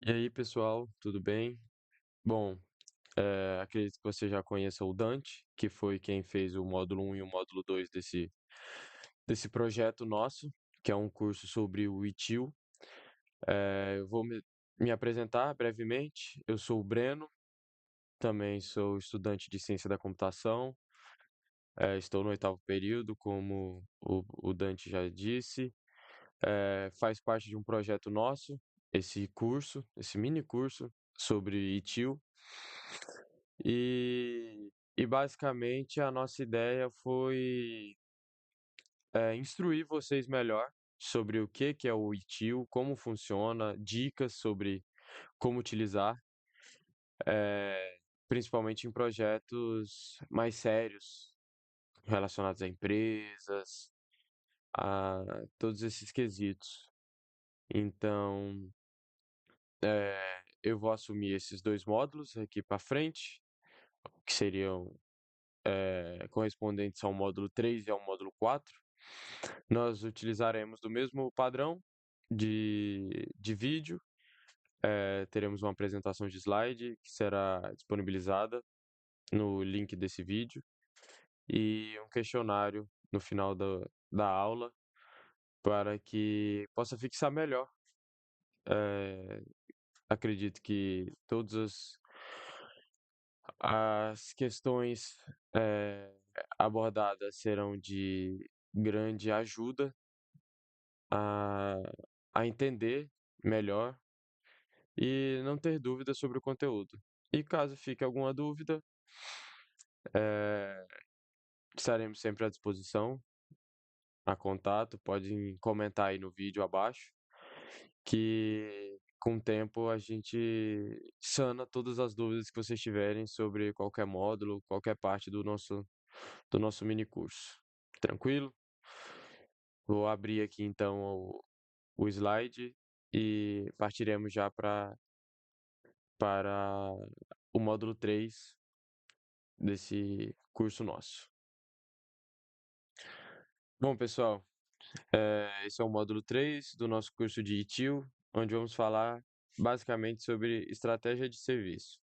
E aí, pessoal, tudo bem? Bom, acredito que você já conheça o Dante, que foi quem fez o módulo um e o módulo 2 desse projeto nosso, que é um curso sobre o ITIL. Eu vou me apresentar brevemente. Eu sou o Breno, também sou estudante de ciência da computação. Estou no oitavo período, como o Dante já disse. Faz parte de um projeto nosso, esse curso, esse mini curso sobre ITIL. E basicamente a nossa ideia foi instruir vocês melhor sobre o que é o ITIL, como funciona, dicas sobre como utilizar, principalmente em projetos mais sérios, relacionados a empresas, a todos esses quesitos. Então, eu vou assumir esses dois módulos aqui para frente, que seriam correspondentes ao módulo 3 e ao módulo 4. Nós utilizaremos do mesmo padrão de vídeo, teremos uma apresentação de slide que será disponibilizada no link desse vídeo e um questionário no final da aula para que possa fixar melhor. Eh, Acredito que todas as questões abordadas serão de grande ajuda a, a entender melhor e não ter dúvidas sobre o conteúdo. E caso fique alguma dúvida, eh, estaremos sempre à disposição, a contato, podem comentar aí no vídeo abaixo, que com o tempo a gente sana todas as dúvidas que vocês tiverem sobre qualquer módulo, qualquer parte do nosso mini curso. Tranquilo? Vou abrir aqui então o slide e partiremos já para o módulo 3 desse curso nosso. Bom, pessoal, esse é o módulo 3 do nosso curso de ITIL, onde vamos falar basicamente sobre estratégia de serviço,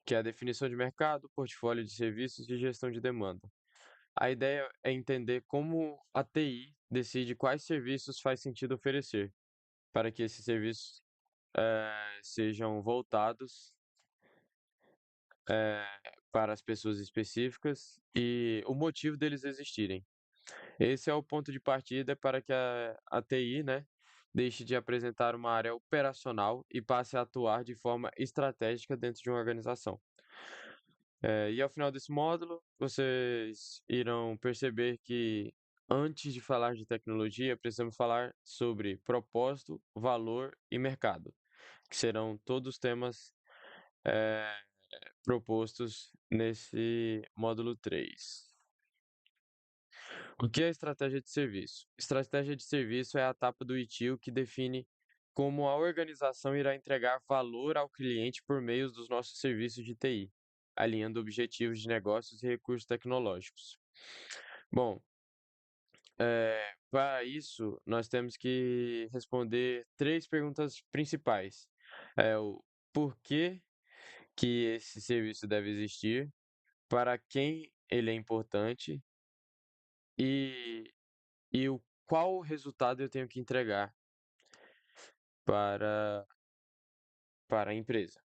que é a definição de mercado, portfólio de serviços e gestão de demanda. A ideia é entender como a TI decide quais serviços faz sentido oferecer, para que esses serviços sejam voltados eh, para as pessoas específicas e o motivo deles existirem. Esse é o ponto de partida para que a TI, né, deixe de apresentar uma área operacional e passe a atuar de forma estratégica dentro de uma organização. E ao final desse módulo, vocês irão perceber que antes de falar de tecnologia, precisamos falar sobre propósito, valor e mercado, que serão todos temas eh, propostos nesse módulo 3. O que é estratégia de serviço? Estratégia de serviço é a etapa do ITIL que define como a organização irá entregar valor ao cliente por meio dos nossos serviços de TI, alinhando objetivos de negócios e recursos tecnológicos. Bom, para isso, nós temos que responder três perguntas principais. O porquê que esse serviço deve existir, para quem ele é importante e o qual resultado eu tenho que entregar para a empresa.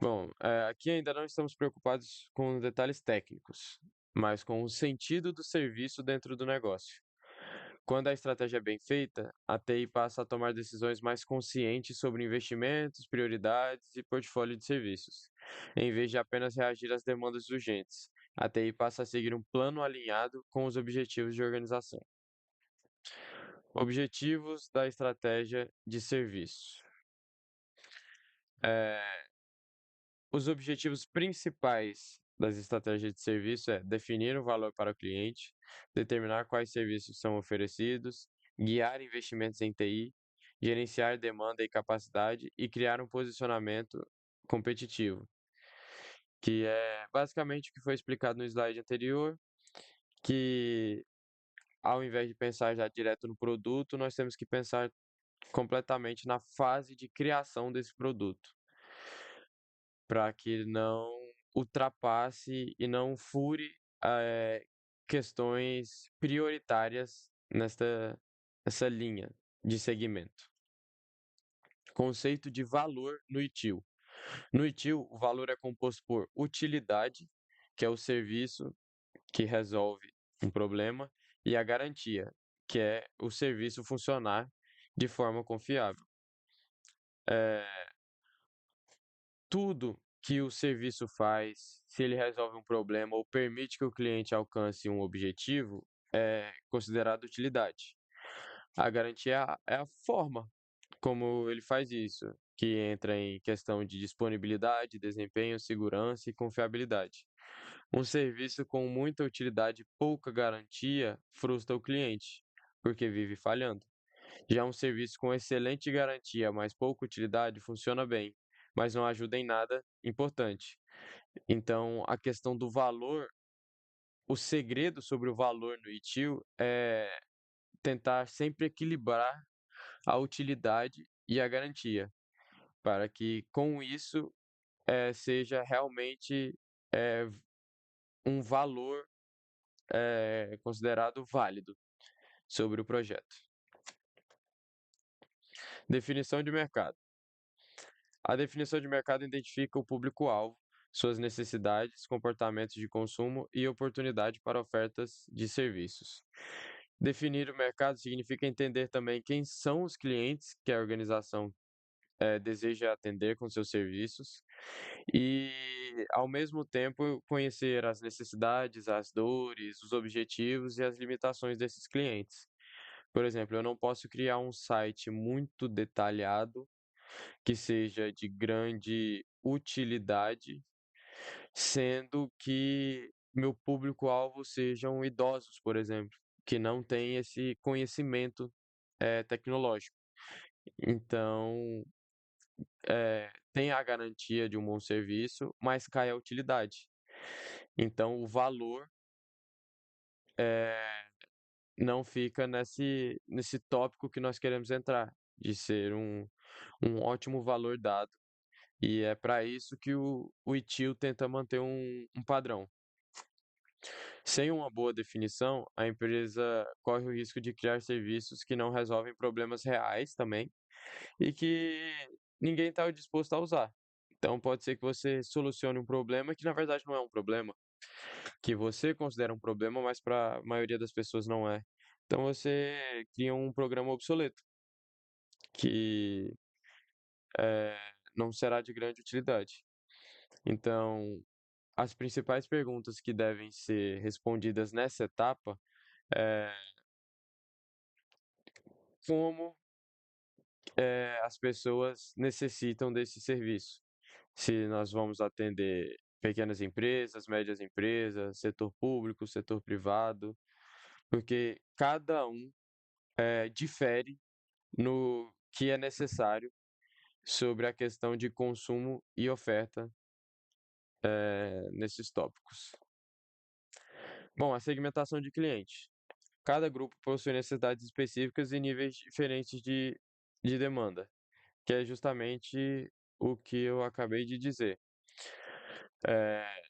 Bom, aqui ainda não estamos preocupados com detalhes técnicos, mas com o sentido do serviço dentro do negócio. Quando a estratégia é bem feita, a TI passa a tomar decisões mais conscientes sobre investimentos, prioridades e portfólio de serviços, em vez de apenas reagir às demandas urgentes. A TI passa a seguir um plano alinhado com os objetivos de organização. Objetivos da estratégia de serviço. Eh, os objetivos principais das estratégias de serviço é definir o valor para o cliente, determinar quais serviços são oferecidos, guiar investimentos em TI, gerenciar demanda e capacidade e criar um posicionamento competitivo, que é basicamente o que foi explicado no slide anterior, que ao invés de pensar já direto no produto, nós temos que pensar completamente na fase de criação desse produto, para que ele não ultrapasse e não fure, questões prioritárias nessa linha de segmento. Conceito de valor no ITIL. No ITIL, o valor é composto por utilidade, que é o serviço que resolve um problema, e a garantia, que é o serviço funcionar de forma confiável. Eh, Tudo que o serviço faz, se ele resolve um problema ou permite que o cliente alcance um objetivo, é considerado utilidade. A garantia é a forma como ele faz isso, que entra em questão de disponibilidade, desempenho, segurança e confiabilidade. Um serviço com muita utilidade e pouca garantia frustra o cliente, porque vive falhando. Já um serviço com excelente garantia, mas pouca utilidade, funciona bem, mas não ajuda em nada importante. Então, a questão do valor, o segredo sobre o valor no ITIL é tentar sempre equilibrar a utilidade e a garantia, para que com isso seja realmente eh, um valor considerado válido sobre o projeto. Definição de mercado. A definição de mercado identifica o público-alvo, suas necessidades, comportamentos de consumo e oportunidade para ofertas de serviços. Definir o mercado significa entender também quem são os clientes que a organização deseja atender com seus serviços e, ao mesmo tempo, conhecer as necessidades, as dores, os objetivos e as limitações desses clientes. Por exemplo, eu não posso criar um site muito detalhado que seja de grande utilidade, sendo que meu público-alvo sejam idosos, por exemplo, que não têm esse conhecimento, tecnológico. Então, tem a garantia de um bom serviço, mas cai a utilidade. Então o valor, eh, não fica nesse tópico que nós queremos entrar, de ser um ótimo valor dado. E é para isso que o ITIL tenta manter um padrão. Sem uma boa definição, a empresa corre o risco de criar serviços que não resolvem problemas reais também e que ninguém está disposto a usar. Então pode ser que você solucione um problema que na verdade não é um problema, que você considera um problema, mas para a maioria das pessoas não é. Então você cria um programa obsoleto, que eh, não será de grande utilidade. Então, as principais perguntas que devem ser respondidas nessa etapa é como as pessoas necessitam desse serviço. Se nós vamos atender pequenas empresas, médias empresas, setor público, setor privado, porque cada um difere no que é necessário sobre a questão de consumo e oferta nesses tópicos. Bom, a segmentação de cliente. Cada grupo possui necessidades específicas e níveis diferentes de demanda, que é justamente o que eu acabei de dizer. Eh,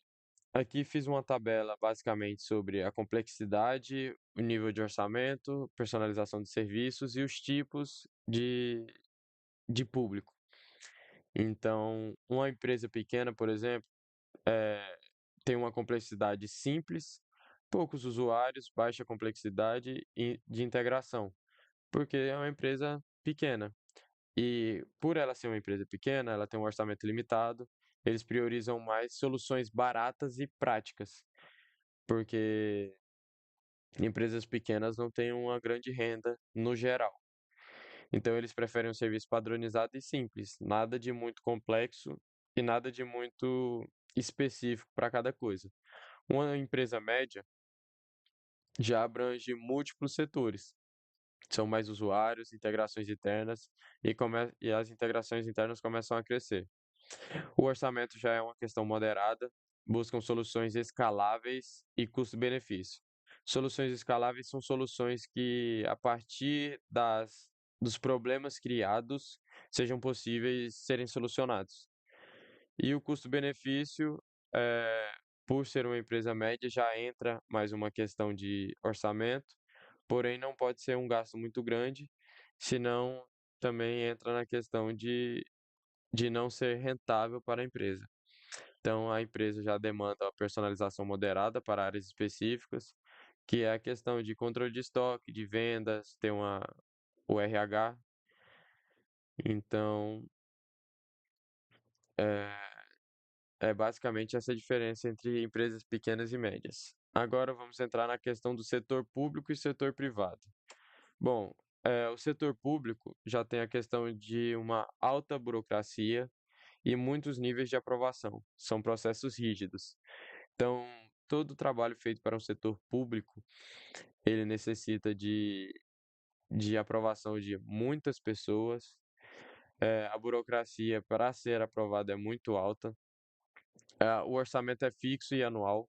Aqui fiz uma tabela basicamente sobre a complexidade, o nível de orçamento, personalização de serviços e os tipos de público. Então, uma empresa pequena, por exemplo, eh, tem uma complexidade simples, poucos usuários, baixa complexidade e de integração, porque é uma empresa pequena. E por ela ser uma empresa pequena, ela tem um orçamento limitado, eles priorizam mais soluções baratas e práticas, porque empresas pequenas não têm uma grande renda no geral. Então eles preferem um serviço padronizado e simples, nada de muito complexo e nada de muito específico para cada coisa. Uma empresa média já abrange múltiplos setores. São mais usuários, integrações internas e as integrações internas começam a crescer. O orçamento já é uma questão moderada, buscam soluções escaláveis e custo-benefício. Soluções escaláveis são soluções que, a partir das dos problemas criados sejam possíveis serem solucionados. E o custo-benefício, eh, por ser uma empresa média, já entra mais uma questão de orçamento, porém não pode ser um gasto muito grande, senão também entra na questão de não ser rentável para a empresa. Então a empresa já demanda uma personalização moderada para áreas específicas, que é a questão de controle de estoque, de vendas, tem o RH. Então, é, é basicamente essa diferença entre empresas pequenas e médias. Agora vamos entrar na questão do setor público e setor privado. Bom, o setor público já tem a questão de uma alta burocracia e muitos níveis de aprovação. São processos rígidos. Então, todo o trabalho feito para um setor público, ele necessita de aprovação de muitas pessoas. A burocracia para ser aprovada é muito alta. O orçamento é fixo e anual,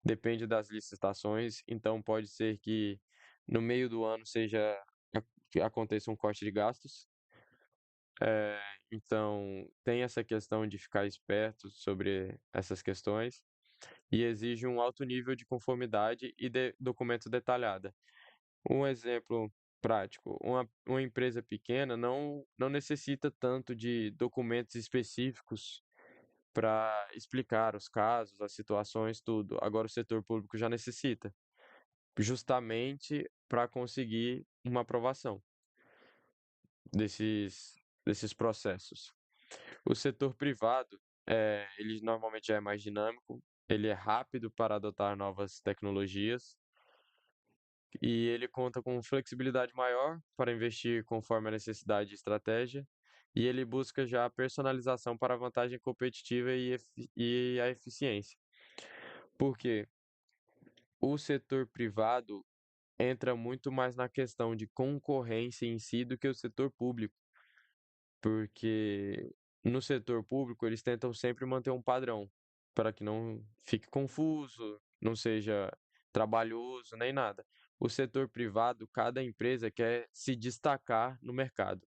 depende das licitações, então pode ser que no meio do ano que aconteça um corte de gastos. Eh, então tem essa questão de ficar esperto sobre essas questões e exige um alto nível de conformidade e documento detalhada. Um exemplo prático, uma empresa pequena não necessita tanto de documentos específicos para explicar os casos, as situações, tudo. Agora o setor público já necessita, justamente para conseguir uma aprovação desses desses processos. O setor privado, ele normalmente já é mais dinâmico, ele é rápido para adotar novas tecnologias e ele conta com flexibilidade maior para investir conforme a necessidade e estratégia, e ele busca já a personalização para a vantagem competitiva e a eficiência. Porque o setor privado entra muito mais na questão de concorrência em si do que o setor público, porque no setor público eles tentam sempre manter um padrão, para que não fique confuso, não seja trabalhoso nem nada. O setor privado, cada empresa quer se destacar no mercado.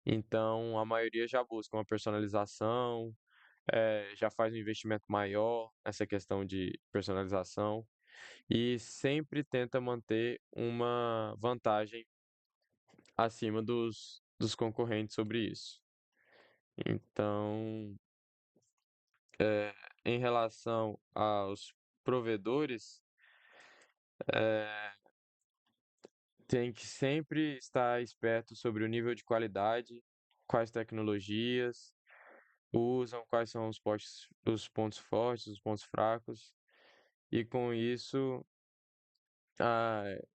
Então, a maioria já busca uma personalização, já faz um investimento maior nessa questão de personalização e sempre tenta manter uma vantagem acima dos concorrentes sobre isso. Então, em relação aos provedores, eh, tem que sempre estar esperto sobre o nível de qualidade, quais tecnologias usam, quais são os pontos fortes, os pontos fracos, e com isso,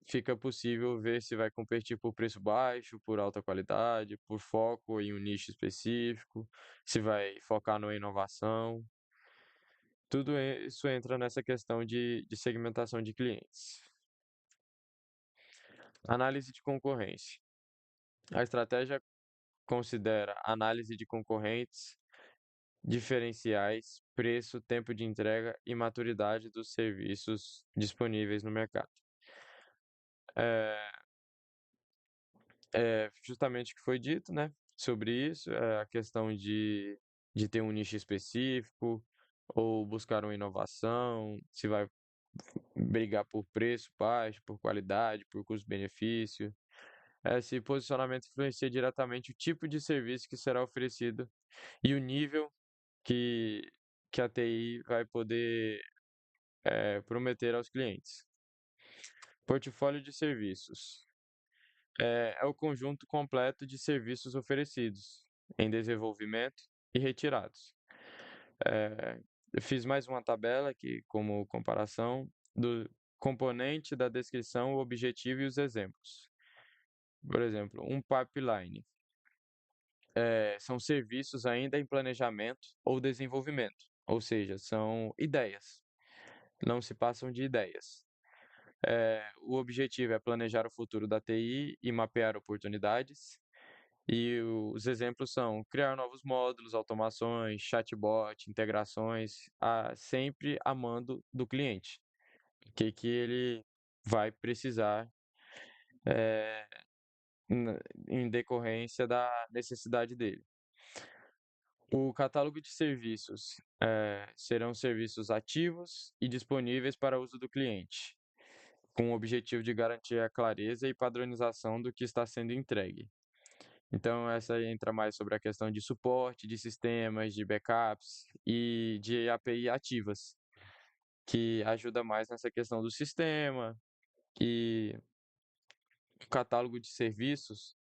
fica possível ver se vai competir por preço baixo, por alta qualidade, por foco em um nicho específico, se vai focar numa inovação. Tudo isso entra nessa questão de segmentação de clientes. Análise de concorrência. A estratégia considera análise de concorrentes, diferenciais, preço, tempo de entrega e maturidade dos serviços disponíveis no mercado. É, justamente o que foi dito, né, sobre isso, a questão de ter um nicho específico ou buscar uma inovação, se vai brigar por preço baixo, por qualidade, por custo-benefício. Esse posicionamento influencia diretamente o tipo de serviço que será oferecido e o nível que, que a TI vai poder prometer aos clientes. Portfólio de serviços. É o conjunto completo de serviços oferecidos em desenvolvimento e retirados. Eu fiz mais uma tabela aqui como comparação do componente da descrição, o objetivo e os exemplos. Por exemplo, um pipeline. São serviços ainda em planejamento ou desenvolvimento, ou seja, são ideias, não se passam de ideias. O objetivo é planejar o futuro da TI e mapear oportunidades. E os exemplos são criar novos módulos, automações, chatbot, integrações, sempre a mando do cliente. O que que ele vai precisar na- em decorrência da necessidade dele. O catálogo de serviços serão serviços ativos e disponíveis para uso do cliente, com o objetivo de garantir a clareza e padronização do que está sendo entregue. Então, essa aí entra mais sobre a questão de suporte de sistemas, de backups e de API ativas, que ajuda mais nessa questão do sistema e o catálogo de serviços,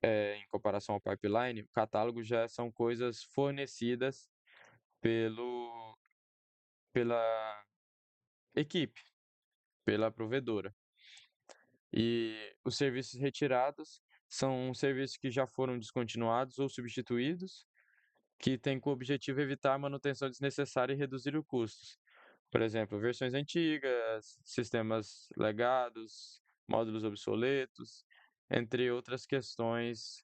em comparação ao pipeline, o catálogo já são coisas fornecidas pelo, pela equipe, pela provedora. E os serviços retirados são serviços que já foram descontinuados ou substituídos, que têm como objetivo evitar a manutenção desnecessária e reduzir os custos. Por exemplo, versões antigas, sistemas legados, módulos obsoletos, entre outras questões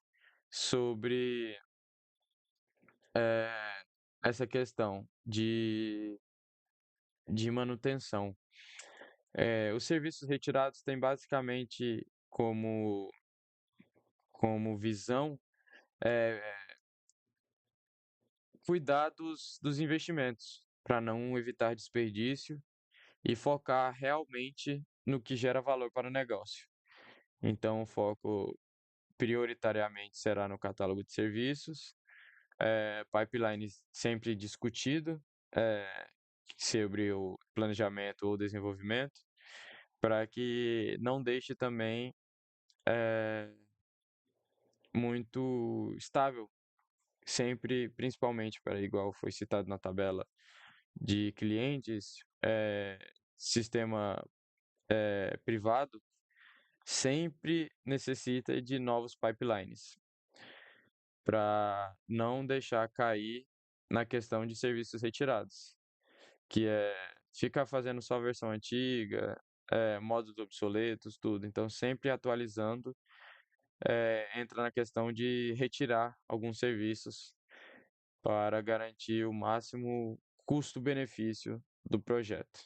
sobre eh, essa questão de manutenção. Os serviços retirados têm basicamente como visão eh, cuidar dos investimentos, para não evitar desperdício e focar realmente no que gera valor para o negócio. Então, o foco prioritariamente será no catálogo de serviços, pipeline sempre discutido, eh, sobre o planejamento ou desenvolvimento, para que não deixe também eh, muito estável, sempre, principalmente para igual foi citado na tabela de clientes, sistema privado sempre necessita de novos pipelines, para não deixar cair na questão de serviços retirados, que é ficar fazendo só a versão antiga, módulos obsoletos, tudo. Então, sempre atualizando, entra na questão de retirar alguns serviços para garantir o máximo custo-benefício do projeto.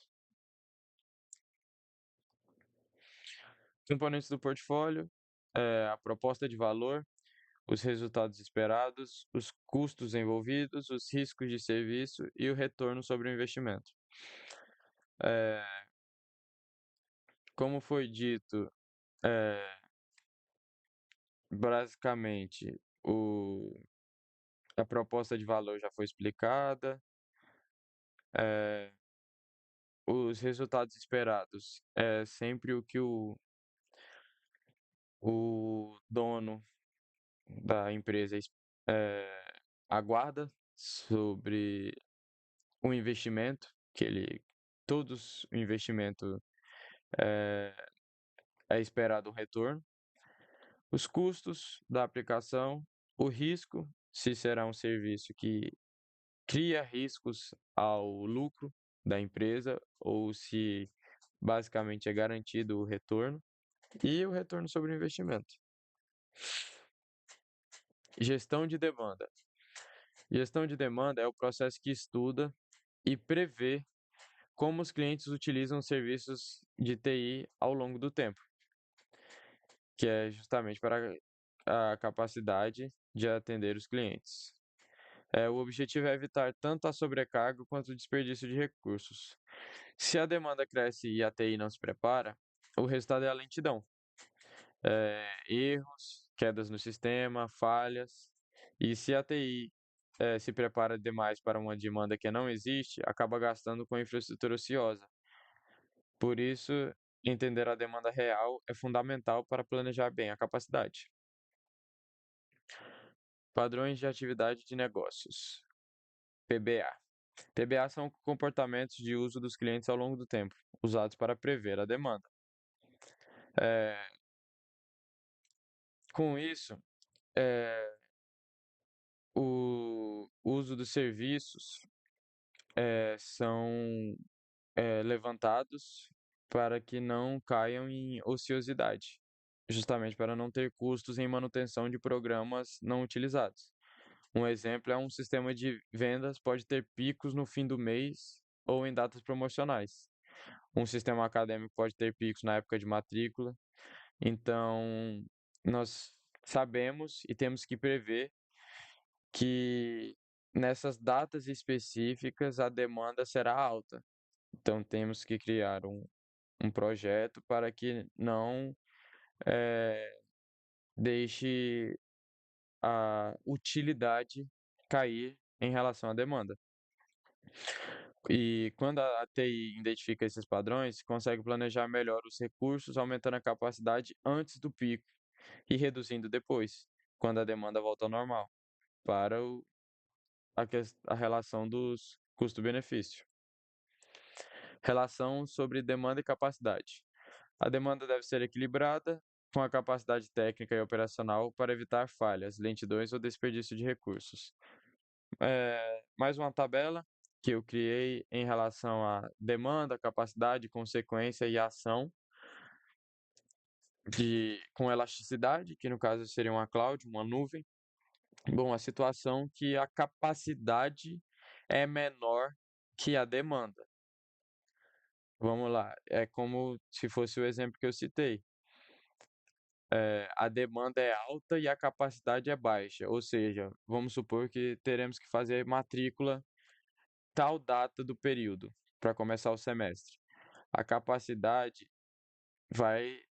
Componentes do portfólio, a proposta de valor, os resultados esperados, os custos envolvidos, os riscos de serviço e o retorno sobre o investimento. Eh, Como foi dito, basicamente, a proposta de valor já foi explicada, eh, os resultados esperados é sempre o que o dono da empresa aguarda sobre o investimento, que ele todos o investimento eh, é esperado um retorno, os custos da aplicação, o risco, se será um serviço que cria riscos ao lucro da empresa ou se basicamente é garantido o retorno, e o retorno sobre o investimento. Gestão de demanda. Gestão de demanda é o processo que estuda e prevê como os clientes utilizam os serviços de TI ao longo do tempo, que é justamente para a capacidade de atender os clientes. O objetivo é evitar tanto a sobrecarga quanto o desperdício de recursos. Se a demanda cresce e a TI não se prepara, o resultado é a lentidão, erros, quedas no sistema, falhas. E se a TI se prepara demais para uma demanda que não existe, acaba gastando com infraestrutura ociosa. Por isso, entender a demanda real é fundamental para planejar bem a capacidade. Padrões de atividade de negócios, PBA. PBA são comportamentos de uso dos clientes ao longo do tempo, usados para prever a demanda. Eh, com isso, eh, o uso dos serviços são levantados para que não caiam em ociosidade, justamente para não ter custos em manutenção de programas não utilizados. Um exemplo é um sistema de vendas pode ter picos no fim do mês ou em datas promocionais. Um sistema acadêmico pode ter picos na época de matrícula. Então, nós sabemos e temos que prever que nessas datas específicas a demanda será alta. Então temos que criar um projeto para que não eh, deixe a utilidade cair em relação à demanda. E quando a TI identifica esses padrões, consegue planejar melhor os recursos, aumentando a capacidade antes do pico e reduzindo depois, quando a demanda volta ao normal, para a relação dos custo-benefício. Relação sobre demanda e capacidade. A demanda deve ser equilibrada com a capacidade técnica e operacional para evitar falhas, lentidões ou desperdício de recursos. Mais uma tabela que eu criei em relação à demanda, capacidade, consequência e ação com elasticidade, que no caso seria uma cloud, uma nuvem. Bom, a situação que a capacidade é menor que a demanda. Vamos lá, é como se fosse o exemplo que eu citei. A demanda é alta e a capacidade é baixa, ou seja, vamos supor que teremos que fazer matrícula tal data do período para começar o semestre. A capacidade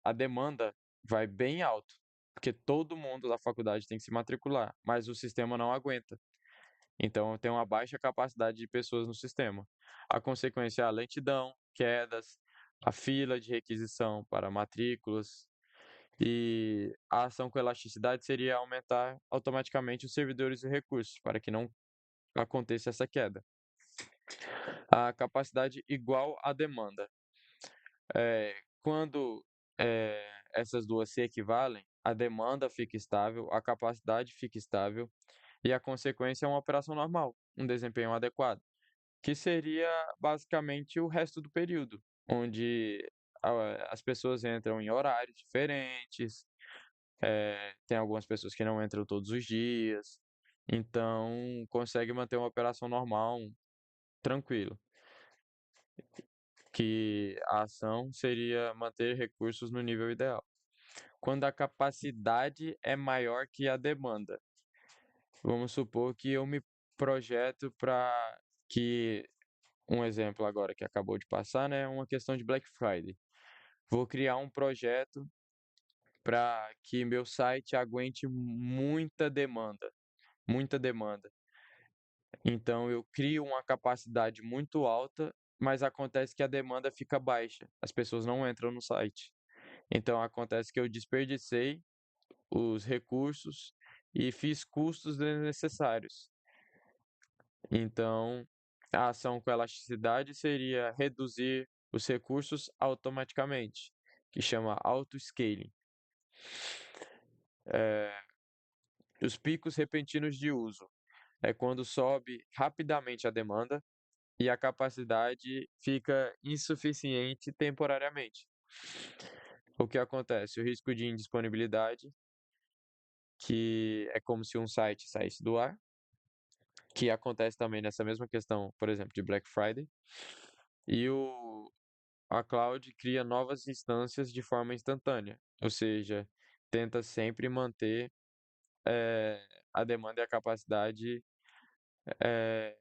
a demanda vai bem alto, porque todo mundo da faculdade tem que se matricular, mas o sistema não aguenta. Então tem uma baixa capacidade de pessoas no sistema. A consequência é a lentidão, quedas, a fila de requisição para matrículas e a ação com elasticidade seria aumentar automaticamente os servidores e recursos para que não aconteça essa queda. A capacidade igual à demanda. Quando essas duas se equivalem, a demanda fica estável, a capacidade fica estável e a consequência é uma operação normal, um desempenho adequado, que seria basicamente o resto do período, onde as pessoas entram em horários diferentes, tem algumas pessoas que não entram todos os dias, então consegue manter uma operação normal, tranquilo, que a ação seria manter recursos no nível ideal. Quando a capacidade é maior que a demanda. Vamos supor que eu me projeto para que um exemplo agora que acabou de passar, né, uma questão de Black Friday. Vou criar um projeto para que meu site aguente muita demanda, muita demanda. Então eu crio uma capacidade muito alta, mas acontece que a demanda fica baixa, as pessoas não entram no site. Então acontece que eu desperdicei os recursos e fiz custos desnecessários. Então, a ação com elasticidade seria reduzir os recursos automaticamente, que chama auto-scaling. Os picos repentinos de uso é quando sobe rapidamente a demanda e a capacidade fica insuficiente temporariamente. O que acontece? O risco de indisponibilidade, que é como se um site saísse do ar, que acontece também nessa mesma questão, por exemplo, de Black Friday. E a cloud cria novas instâncias de forma instantânea, ou seja, tenta sempre manter a demanda e a capacidade eh,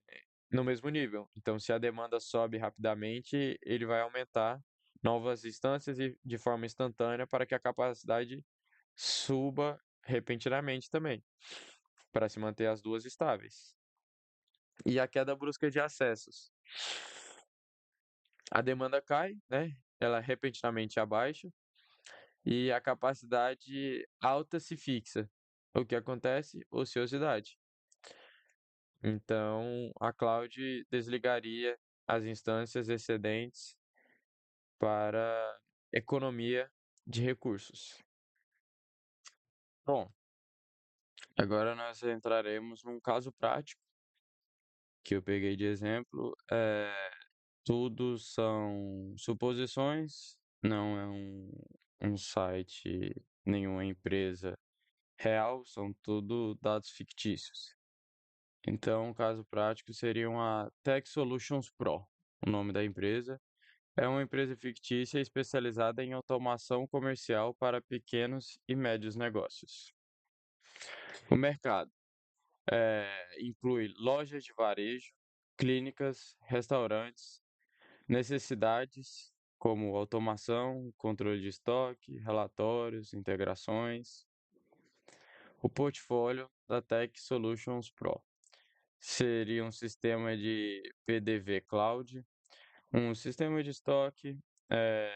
no mesmo nível. Então, se a demanda sobe rapidamente, ele vai aumentar novas instâncias de forma instantânea para que a capacidade suba repentinamente também, para se manter as duas estáveis. E a queda brusca de acessos. A demanda cai, né? Ela repentinamente abaixa e a capacidade alta se fixa. O que acontece? Ociosidade. Então, a cloud desligaria as instâncias excedentes para economia de recursos. Bom, agora nós entraremos num caso prático que eu peguei de exemplo. Tudo são suposições, não é um site, nenhuma empresa real, são tudo dados fictícios. Então, um caso prático seria uma Tech Solutions Pro, o nome da empresa, É uma empresa fictícia especializada em automação comercial para pequenos e médios negócios. O mercado inclui lojas de varejo, clínicas, restaurantes, necessidades como automação, controle de estoque, relatórios, integrações. O portfólio da Tech Solutions Pro seria um sistema de PDV Cloud, um sistema de estoque, eh,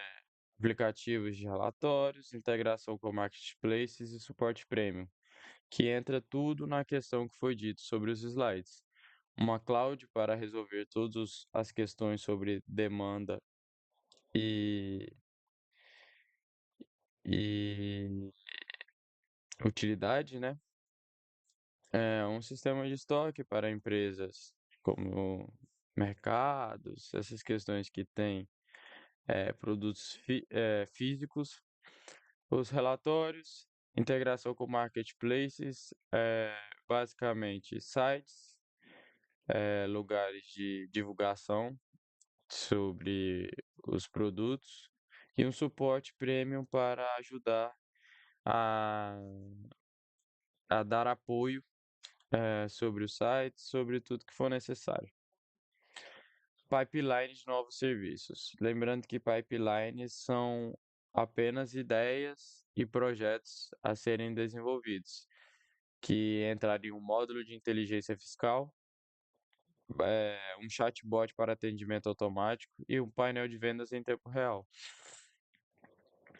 aplicativos de relatórios, integração com marketplaces e suporte premium, que entra tudo na questão que foi dito sobre os slides. Uma cloud para resolver todas as questões sobre demanda e, e utilidade, né? É um sistema de estoque para empresas como mercados, essas questões que têm produtos físicos, os relatórios, integração com marketplaces, basicamente sites, lugares de divulgação sobre os produtos e um suporte premium para ajudar a, a dar apoio sobre o site, sobre tudo que for necessário. Pipeline de novos serviços. Lembrando que pipelines são apenas ideias e projetos a serem desenvolvidos, que entraria um módulo de inteligência fiscal, um chatbot para atendimento automático e um painel de vendas em tempo real.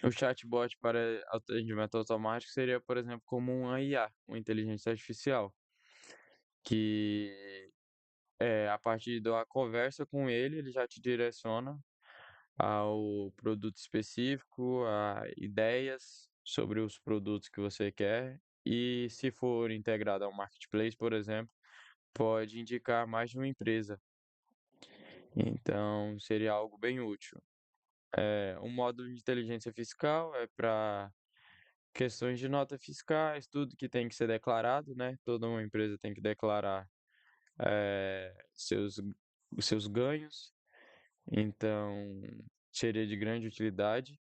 O chatbot para atendimento automático seria, por exemplo, como um IA, uma inteligência artificial, que a partir da conversa com ele já te direciona ao produto específico, a ideias sobre os produtos que você quer e, se for integrado ao marketplace, por exemplo, pode indicar mais de uma empresa. Então, seria algo bem útil. Um módulo de inteligência fiscal é para questões de notas fiscais, tudo que tem que ser declarado, né? Toda uma empresa tem que declarar seus, os seus ganhos, então seria de grande utilidade.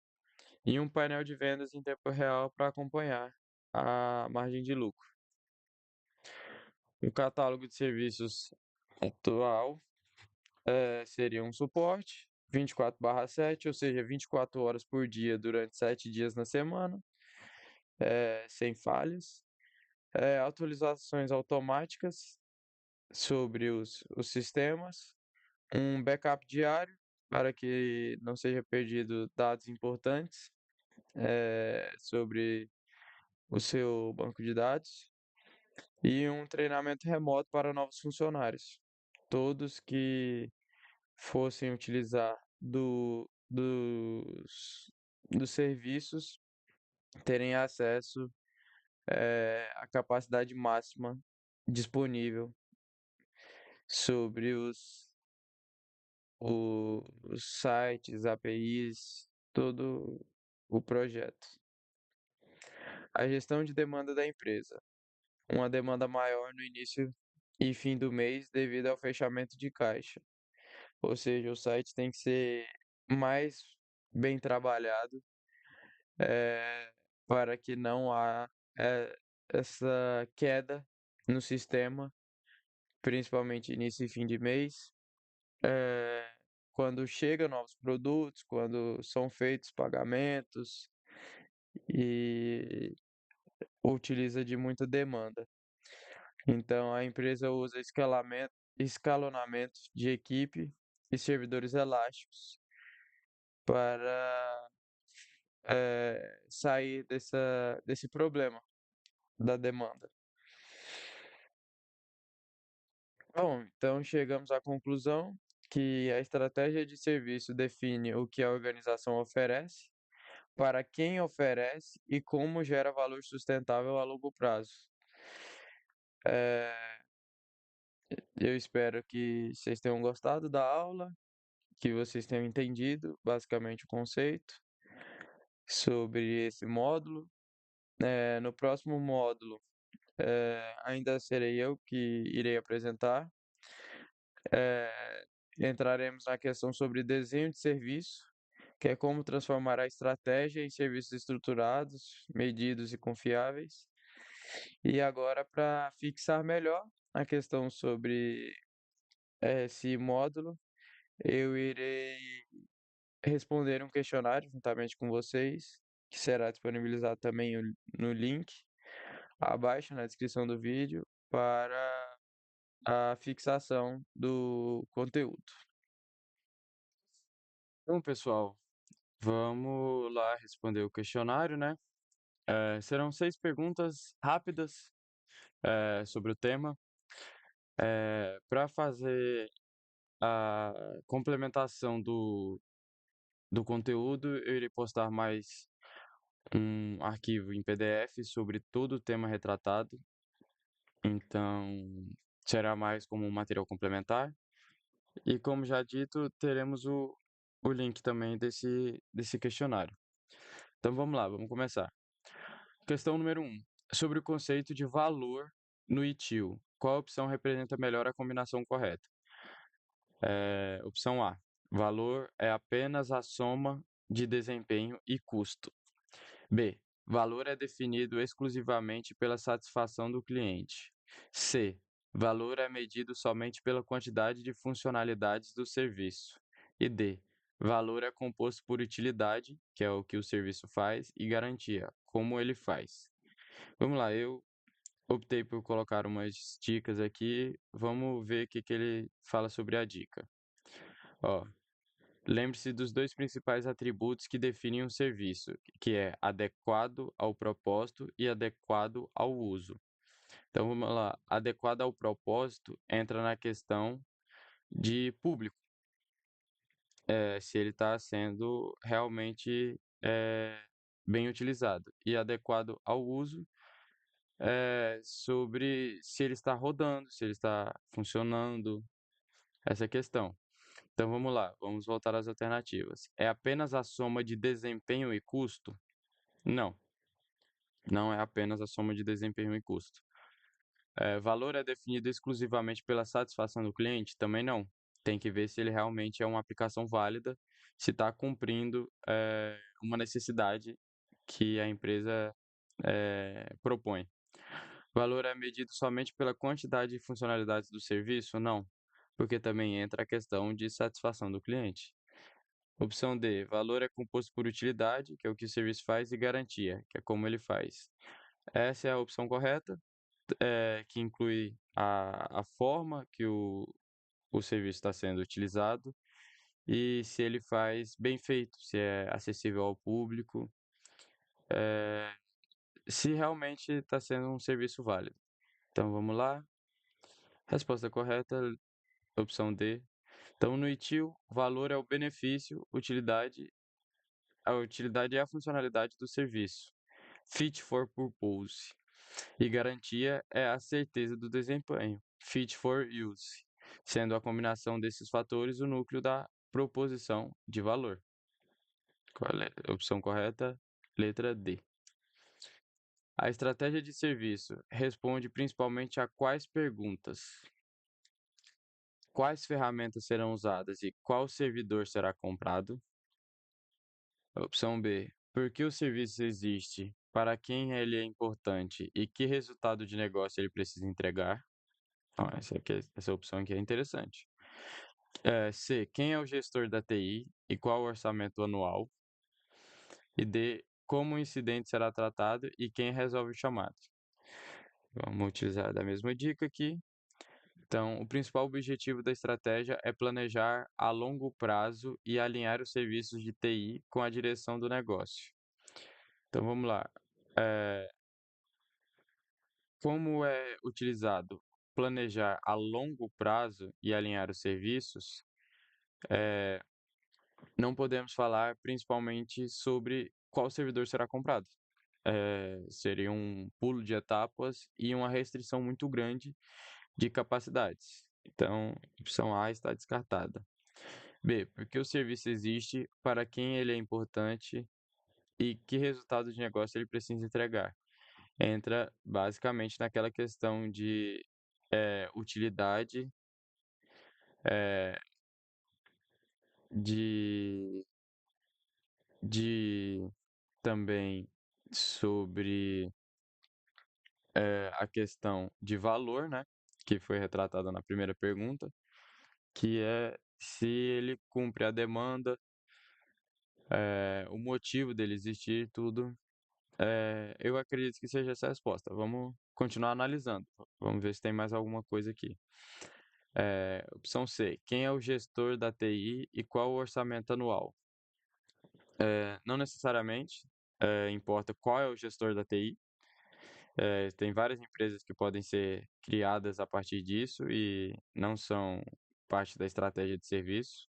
E um painel de vendas em tempo real para acompanhar a margem de lucro. O catálogo de serviços atual seria um suporte 24/7, ou seja, 24 horas por dia durante 7 dias na semana, sem falhas. Atualizações automáticas sobre os sistemas, um backup diário para que não seja perdido dados importantes sobre o seu banco de dados e um treinamento remoto para novos funcionários. Todos que fossem utilizar dos serviços terem acesso à capacidade máxima disponível sobre os sites, APIs, todo o projeto. A gestão de demanda da empresa. Uma demanda maior no início e fim do mês devido ao fechamento de caixa. Ou seja, o site tem que ser mais bem trabalhado eh, para que não há essa queda no sistema, principalmente início e fim de mês. eh, Quando chegam novos produtos, quando são feitos pagamentos e utiliza de muita demanda. Então, a empresa usa escalonamento de equipe e servidores elásticos para sair desse problema da demanda. Bom, então chegamos à conclusão que a estratégia de serviço define o que a organização oferece, para quem oferece e como gera valor sustentável a longo prazo. Eh, eu espero que vocês tenham gostado da aula, que vocês tenham entendido basicamente o conceito sobre esse módulo. No próximo módulo, ainda serei eu que irei apresentar. Entraremos na questão sobre desenho de serviço, que é como transformar a estratégia em serviços estruturados, medidos e confiáveis. E agora, para fixar melhor a questão sobre esse módulo, eu irei responder um questionário juntamente com vocês, que será disponibilizado também no link abaixo na descrição do vídeo para a fixação do conteúdo. Então, pessoal, vamos lá responder o questionário, né? Serão 6 perguntas rápidas, sobre o tema. Para fazer a complementação do conteúdo, eu irei postar mais um arquivo em PDF sobre todo o tema retratado, então será mais como um material complementar. E como já dito, teremos o link também desse questionário. Então vamos lá, vamos começar. Questão número 1. Sobre o conceito de valor no ITIL. Qual opção representa melhor a combinação correta? Opção A. Valor é apenas a soma de desempenho e custo. B. Valor é definido exclusivamente pela satisfação do cliente. C. Valor é medido somente pela quantidade de funcionalidades do serviço. E D. Valor é composto por utilidade, que é o que o serviço faz, e garantia, como ele faz. Vamos lá, eu optei por colocar umas dicas aqui. Vamos ver o que ele fala sobre a dica. Ó, lembre-se dos dois principais atributos que definem um serviço, que é adequado ao propósito e adequado ao uso. Então vamos lá, adequado ao propósito entra na questão de público, se ele está sendo realmente bem utilizado, e adequado ao uso sobre se ele está rodando, se ele está funcionando, essa questão. Então vamos lá, vamos voltar às alternativas. É apenas a soma de desempenho e custo? Não, não é apenas a soma de desempenho e custo. Valor é definido exclusivamente pela satisfação do cliente? Também não. Tem que ver se ele realmente é uma aplicação válida, se está cumprindo uma necessidade que a empresa propõe. Valor é medido somente pela quantidade de funcionalidades do serviço? Não, porque também entra a questão de satisfação do cliente. Opção D, valor é composto por utilidade, que é o que o serviço faz, e garantia, que é como ele faz. Essa é a opção correta, que inclui a forma que o serviço está sendo utilizado e se ele faz bem feito, se é acessível ao público, se realmente está sendo um serviço válido. Então vamos lá. Resposta correta, opção D. Então no ITIL, valor é o benefício, utilidade, a utilidade é a funcionalidade do serviço. Fit for purpose. E garantia é a certeza do desempenho. Fit for use. Sendo a combinação desses fatores o núcleo da proposição de valor. Qual é a opção correta? Letra D. A estratégia de serviço responde principalmente a quais perguntas? Quais ferramentas serão usadas e qual servidor será comprado? Opção B. Por que o serviço existe? Para quem ele é importante e que resultado de negócio ele precisa entregar? Ó, essa opção aqui é interessante. C. Quem é o gestor da TI e qual o orçamento anual? E D. Como o incidente será tratado e quem resolve o chamado? Vamos utilizar da mesma dica aqui. Então, o principal objetivo da estratégia é planejar a longo prazo e alinhar os serviços de TI com a direção do negócio. Então, vamos lá. Como é utilizado planejar a longo prazo e alinhar os serviços, não podemos falar principalmente sobre qual servidor será comprado. Seria um pulo de etapas e uma restrição muito grande de capacidades. Então, a opção A está descartada. B, porque o serviço existe, para quem ele é importante e que resultado de negócio ele precisa entregar. Entra basicamente naquela questão de utilidade de, de também sobre a questão de valor, né? Que foi retratada na primeira pergunta, que é se ele cumpre a demanda, o motivo dele existir, tudo. Eu acredito que seja essa a resposta. Vamos continuar analisando. Vamos ver se tem mais alguma coisa aqui. Opção C. Quem é o gestor da TI e qual o orçamento anual? Não necessariamente importa qual é o gestor da TI. Tem várias empresas que podem ser criadas a partir disso e não são parte da estratégia de serviço.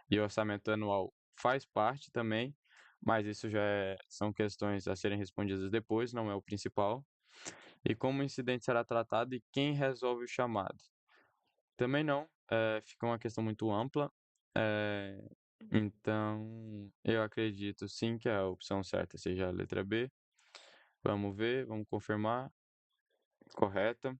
E o orçamento anual faz parte também, mas isso são questões a serem respondidas depois, não é o principal. E como o incidente será tratado e quem resolve o chamado? Também não, fica uma questão muito ampla. eh, então, eu acredito sim que a opção certa seja a letra B. Vamos ver, vamos confirmar. Correta.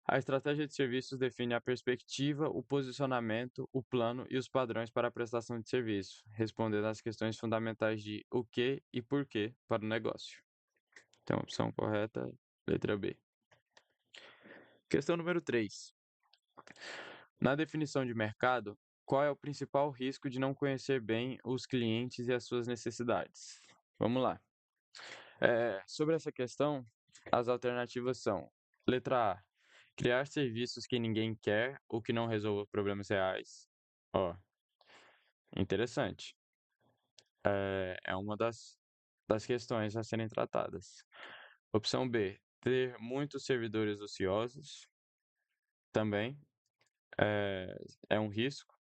A estratégia de serviços define a perspectiva, o posicionamento, o plano e os padrões para a prestação de serviço, respondendo às questões fundamentais de o que e por quê para o negócio. Então, opção correta, letra B. Questão número 3. Na definição de mercado, qual é o principal risco de não conhecer bem os clientes e as suas necessidades? Vamos lá. Sobre essa questão, as alternativas são: letra A, criar serviços que ninguém quer ou que não resolvam problemas reais. Ó, interessante. É uma das questões a serem tratadas. Opção B, ter muitos servidores ociosos. Também é um risco,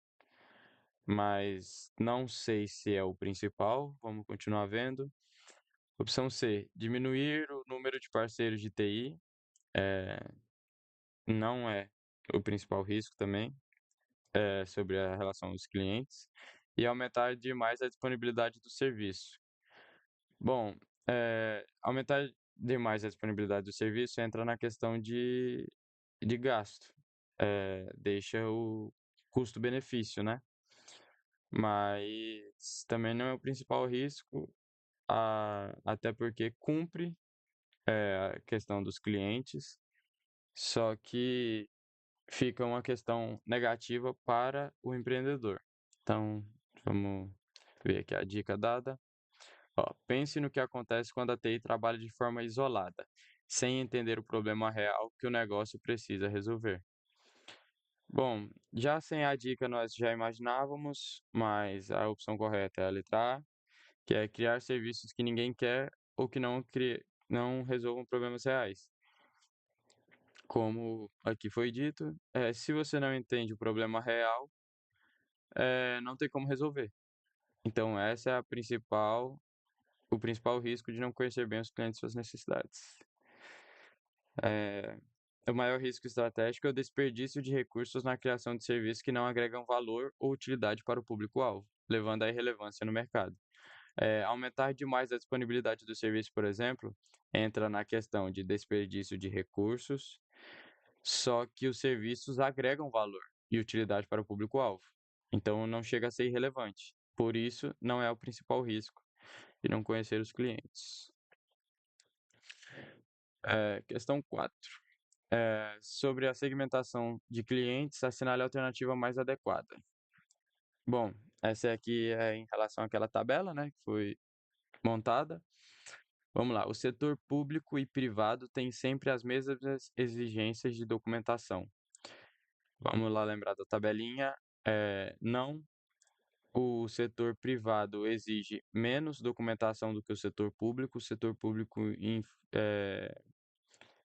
mas não sei se é o principal. Vamos continuar vendo. Opção C, diminuir o número de parceiros de TI. Não é o principal risco também, sobre a relação dos clientes. E aumentar demais a disponibilidade do serviço. Bom, aumentar demais a disponibilidade do serviço entra na questão de gasto. Deixa o custo-benefício, né? Mas também não é o principal risco, até porque cumpre, a questão dos clientes, só que fica uma questão negativa para o empreendedor. Então, vamos ver aqui a dica dada. Ó, pense no que acontece quando a TI trabalha de forma isolada, sem entender o problema real que o negócio precisa resolver. Bom, já sem a dica nós já imaginávamos, mas a opção correta é a letra A, que é criar serviços que ninguém quer ou que não resolvam problemas reais. Como aqui foi dito, se você não entende o problema real, não tem como resolver. Então essa é o principal risco de não conhecer bem os clientes e suas necessidades. Eh, o maior risco estratégico é o desperdício de recursos na criação de serviços que não agregam valor ou utilidade para o público-alvo, levando à irrelevância no mercado. Aumentar demais a disponibilidade do serviço, por exemplo, entra na questão de desperdício de recursos, só que os serviços agregam valor e utilidade para o público-alvo. Então não chega a ser irrelevante. Por isso, não é o principal risco de não conhecer os clientes. Questão 4. Sobre a segmentação de clientes, assinale a alternativa mais adequada. Bom, essa aqui é em relação àquela tabela, né, que foi montada. Vamos lá. O setor público e privado tem sempre as mesmas exigências de documentação. Vamos lá lembrar da tabelinha. Não, o setor privado exige menos documentação do que o setor público. O setor público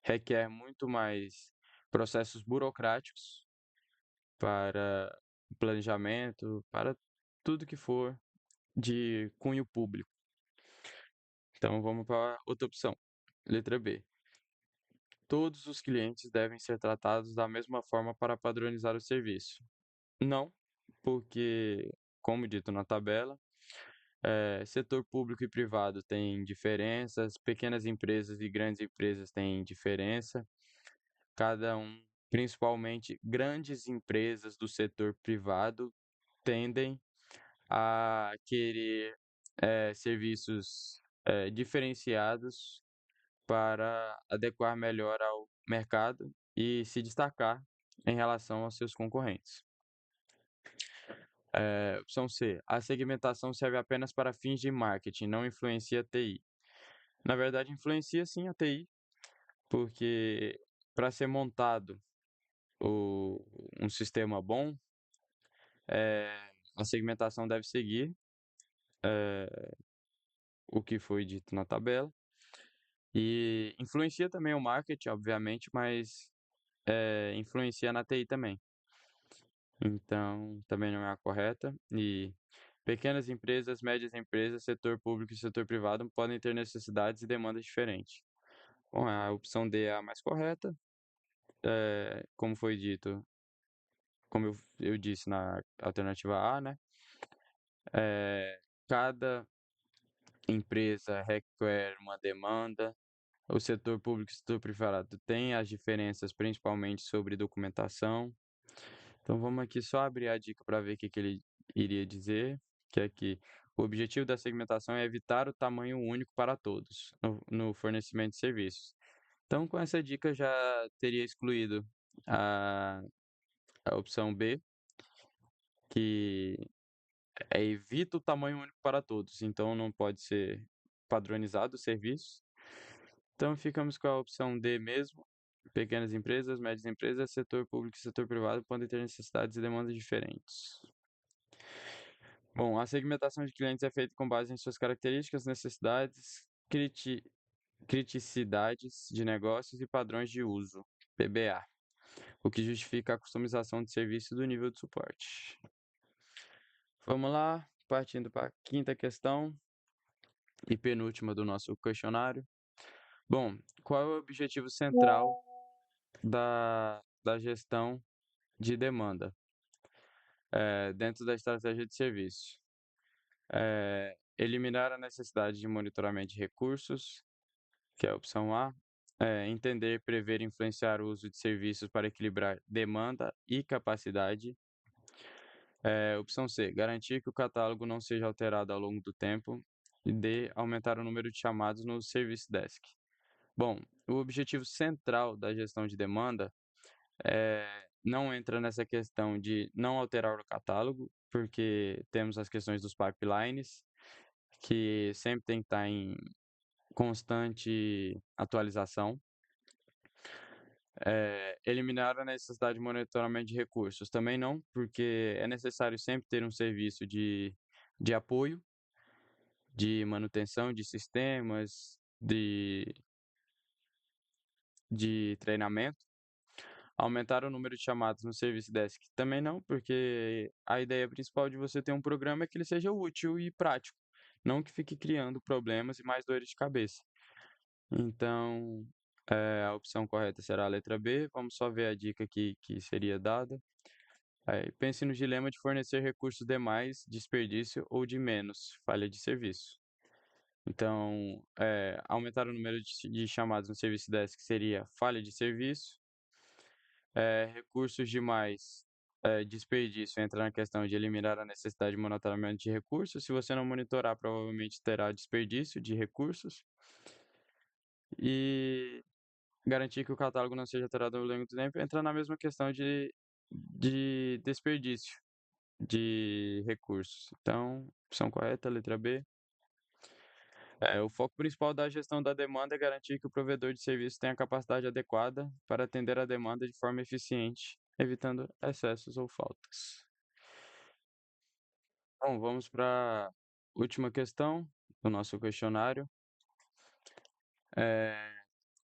requer muito mais processos burocráticos para planejamento, para tudo que for de cunho público. Então vamos para outra opção. Letra B. Todos os clientes devem ser tratados da mesma forma para padronizar o serviço. Não, porque, como dito na tabela, setor público e privado têm diferenças, pequenas empresas e grandes empresas têm diferença. Cada principalmente grandes empresas do setor privado, tendem a querer serviços diferenciados para adequar melhor ao mercado e se destacar em relação aos seus concorrentes. Opção C: a segmentação serve apenas para fins de marketing, não influencia a TI. Na verdade, influencia sim a TI, porque para ser montado um sistema bom, eh, a segmentação deve seguir o que foi dito na tabela. E influencia também o marketing, obviamente, mas influencia na TI também. Então, também não é a correta. E pequenas empresas, médias empresas, setor público e setor privado podem ter necessidades e demandas diferentes. Bom, a opção D é a mais correta. Como foi dito, como eu disse na alternativa A, né? Cada empresa requer uma demanda. O setor público e o setor privado têm as diferenças, principalmente sobre documentação. Então vamos aqui só abrir a dica para ver o que que ele iria dizer, que é que o objetivo da segmentação é evitar o tamanho único para todos no fornecimento de serviços. Então, com essa dica já teria excluído a, a opção B, que evita o tamanho único para todos, então não pode ser padronizado o serviço. Então ficamos com a opção D mesmo. Pequenas empresas, médias empresas, setor público e setor privado podem ter necessidades e demandas diferentes. Bom, a segmentação de clientes é feita com base em suas características, necessidades, criticidades de negócios e padrões de uso, PBA, o que justifica a customização de serviço do nível de suporte. Vamos lá, partindo para a quinta questão e penúltima do nosso questionário. Bom, qual é o objetivo central da gestão de demanda dentro da estratégia de serviço? Eliminar a necessidade de monitoramento de recursos, que é a opção A. Entender, prever e influenciar o uso de serviços para equilibrar demanda e capacidade. Opção C. Garantir que o catálogo não seja alterado ao longo do tempo. E D. Aumentar o número de chamados no Service Desk. Bom, o objetivo central da gestão de demanda não entra nessa questão de não alterar o catálogo, porque temos as questões dos pipelines, que sempre tem que estar em constante atualização. Eliminar a necessidade de monitoramento de recursos, também não, porque é necessário sempre ter um serviço de apoio, de manutenção de sistemas, de treinamento. Aumentar o número de chamadas no Service Desk, também não, porque a ideia principal de você ter um programa é que ele seja útil e prático, não que fique criando problemas e mais dores de cabeça. Então, a opção correta será a letra B. Vamos só ver a dica aqui que seria dada. Pense no dilema de fornecer recursos demais, desperdício ou de menos, falha de serviço. Então, aumentar o número de chamadas no Service Desk seria falha de serviço. Recursos demais, desperdício entra na questão de eliminar a necessidade de monitoramento de recursos. Se você não monitorar, provavelmente terá desperdício de recursos. E garantir que o catálogo não seja alterado ao longo do tempo entra na mesma questão de desperdício de recursos. Então, opção correta, letra B. O foco principal da gestão da demanda é garantir que o provedor de serviço tenha a capacidade adequada para atender a demanda de forma eficiente, evitando excessos ou faltas. Bom, vamos para a última questão do nosso questionário.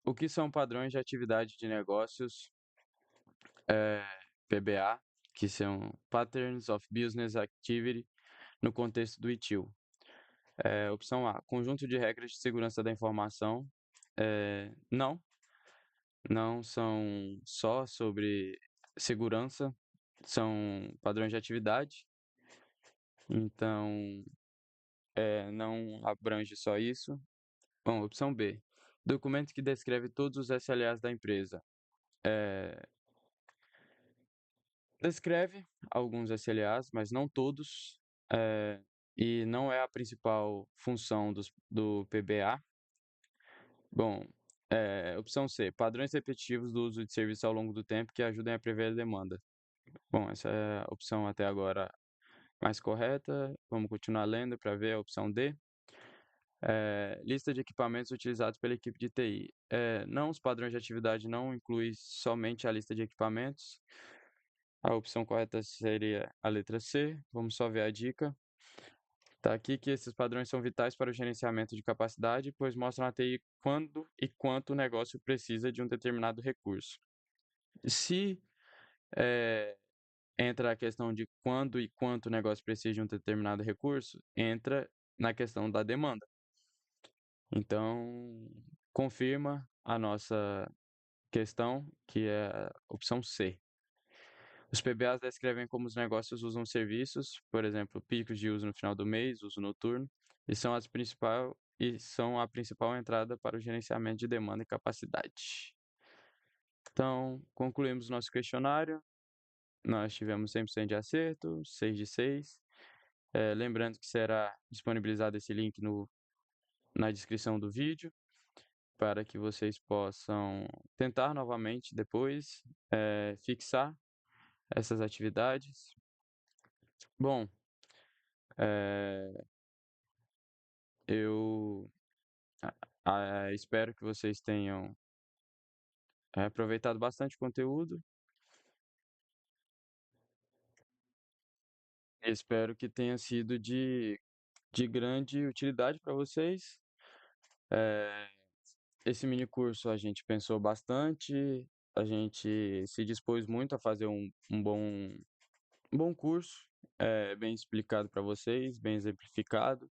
O que são padrões de atividade de negócios, PBA, que são Patterns of Business Activity, no contexto do ITIL? Opção A, conjunto de regras de segurança da informação. Não, não são só sobre segurança, são padrões de atividade. Então, não abrange só isso. Bom, opção B, documento que descreve todos os SLAs da empresa. Descreve alguns SLAs, mas não todos. eh, e não é a principal função do PBA. Bom, opção C, padrões repetitivos do uso de serviço ao longo do tempo que ajudem a prever a demanda. Bom, essa é a opção até agora mais correta. Vamos continuar lendo para ver a opção D. Lista de equipamentos utilizados pela equipe de TI. Não, os padrões de atividade não incluem somente a lista de equipamentos. A opção correta seria a letra C. Vamos só ver a dica. Tá aqui que esses padrões são vitais para o gerenciamento de capacidade, pois mostram a TI quando e quanto o negócio precisa de um determinado recurso. Se eh, entra a questão de quando e quanto o negócio precisa de um determinado recurso, entra na questão da demanda. Então, confirma a nossa questão, que é a opção C. Os PBAs descrevem como os negócios usam serviços, por exemplo, picos de uso no final do mês, uso noturno, e são a principal entrada para o gerenciamento de demanda e capacidade. Então, concluímos nosso questionário. Nós tivemos 100% de acerto, 6 de 6. Lembrando que será disponibilizado esse link na descrição do vídeo, para que vocês possam tentar novamente depois, fixar essas atividades. Bom, eh, eu espero que vocês tenham aproveitado bastante o conteúdo. Espero que tenha sido de grande utilidade para vocês. Eh, Esse mini curso a gente pensou bastante, a gente se dispôs muito a fazer um bom curso, bem explicado para vocês, bem exemplificado,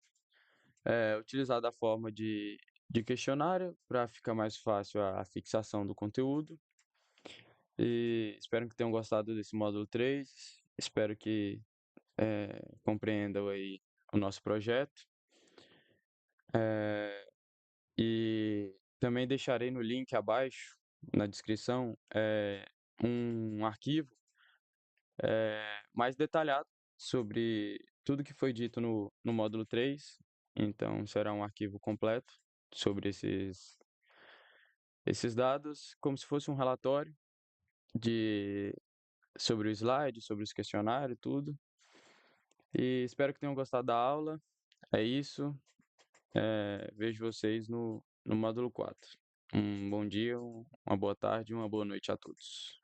utilizar da forma de questionário para ficar mais fácil a fixação do conteúdo. E espero que tenham gostado desse módulo 3. Espero que compreendam aí o nosso projeto. E também deixarei no link abaixo, na descrição, um arquivo mais detalhado sobre tudo que foi dito no módulo 3. Então, será um arquivo completo sobre esses dados, como se fosse um relatório de, sobre o slide, sobre os questionários, tudo. E espero que tenham gostado da aula. É isso. Vejo vocês no módulo 4. Um bom dia, uma boa tarde, uma boa noite a todos.